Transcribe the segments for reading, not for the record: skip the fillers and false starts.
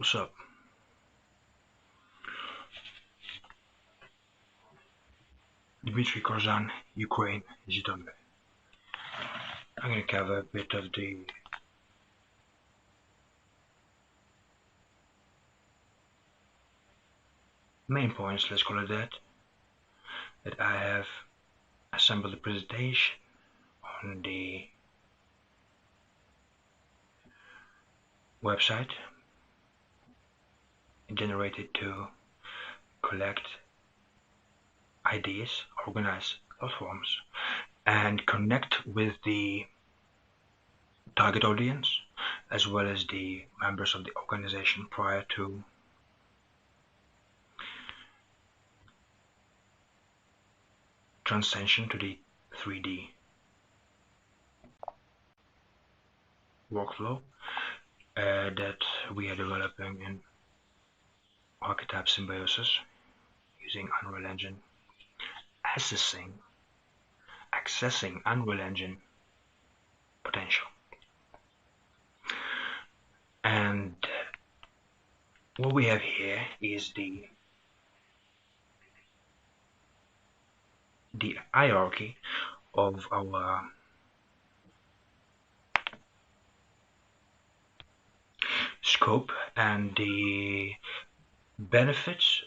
What's up? Dmitry Korzan, Ukraine, Zitomir. I'm going to cover a bit of the main points, let's call it that I have assembled a presentation on the website generated to collect ideas, organize thought forms, and connect with the target audience as well as the members of the organization prior to transition to the 3D workflow that we are developing in Archetype Symbioses using Unreal Engine, accessing Unreal Engine potential. And what we have here is the hierarchy of our scope and the benefits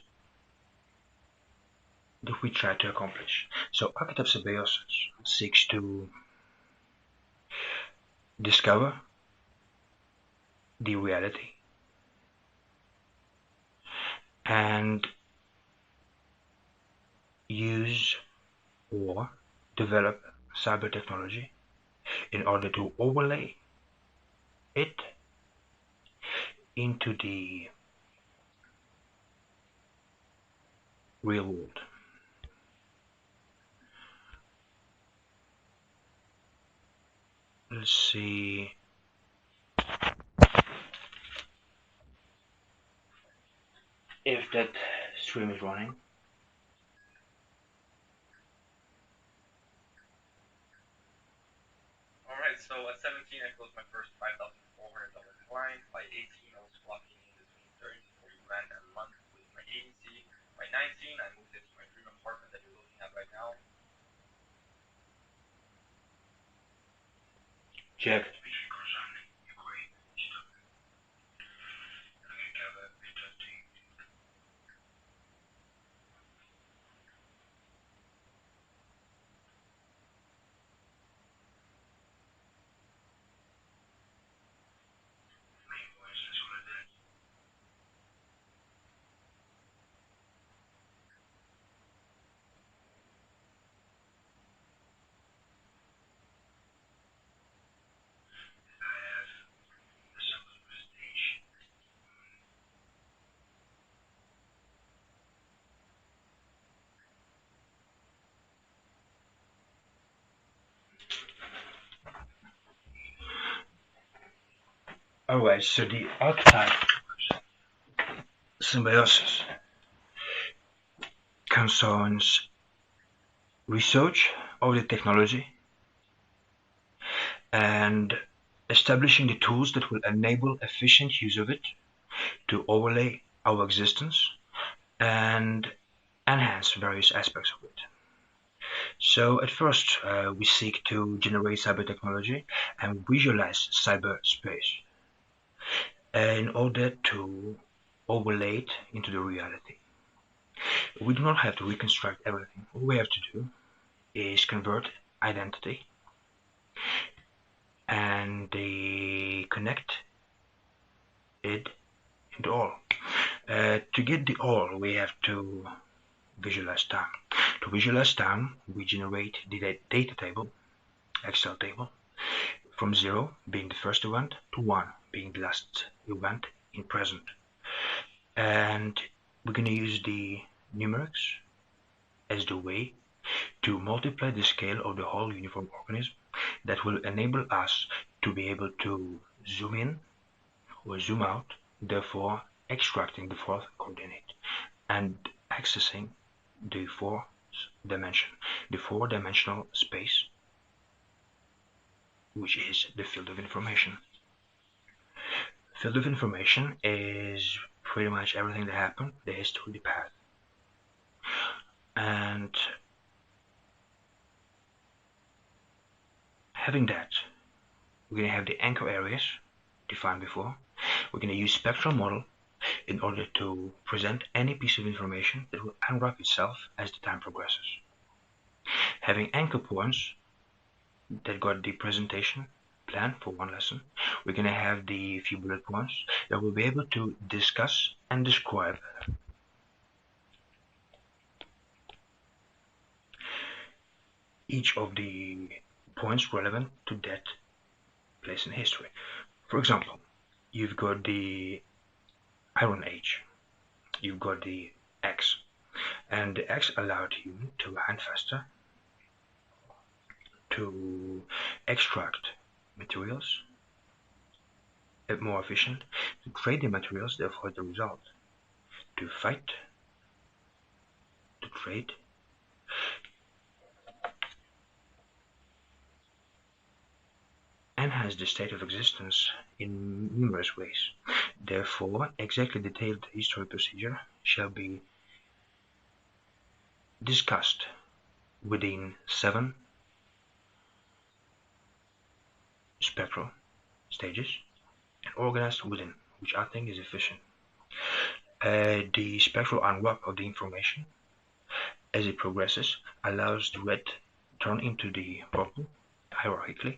that we try to accomplish. So Archetype Symbioses seeks to discover the reality and use or develop cyber technology in order to overlay it into the real world. Let's see. If that stream is running. Alright, so at 17 I closed my first $5,400 client. By 18 I was clocking in between 30 to 40 grand a month with my agency. By 19 I moved into my dream apartment that you're looking at right now. Check. Alright, so the Archetype Symbiosis concerns research of the technology and establishing the tools that will enable efficient use of it to overlay our existence and enhance various aspects of it. So at first we seek to generate cyber technology and visualize cyberspace in order to overlay it into the reality. We do not have to reconstruct everything. All we have to do is convert identity and connect it into all. To get the all, we have to visualize time. To visualize time, we generate the data table, Excel table, from 0 being the first event to 1 being the last event in present. And we're going to use the numerics as the way to multiply the scale of the whole uniform organism that will enable us to be able to zoom in or zoom out, therefore extracting the fourth coordinate and accessing the fourth dimension, the four-dimensional space, which is the field of information. Field of information is is pretty much everything that happened, the history, the path. And having that, we're going to have the anchor areas defined before. We're going to use spectral model in order to present any piece of information that will unwrap itself as the time progresses. Having anchor points that got the presentation plan for one lesson, we're going to have the few bullet points that we'll be able to discuss and describe each of the points relevant to that place in history. For example, you've got the Iron Age, you've got the X, and the X allowed you to hunt faster, to extract materials more efficient, to trade the materials, therefore the result, to fight, to trade, enhance the state of existence in numerous ways. Therefore, exactly detailed history procedure shall be discussed within 7 spectral stages and organized within, which I think is efficient. The spectral unwrap of the information as it progresses allows the red turn into the purple hierarchically,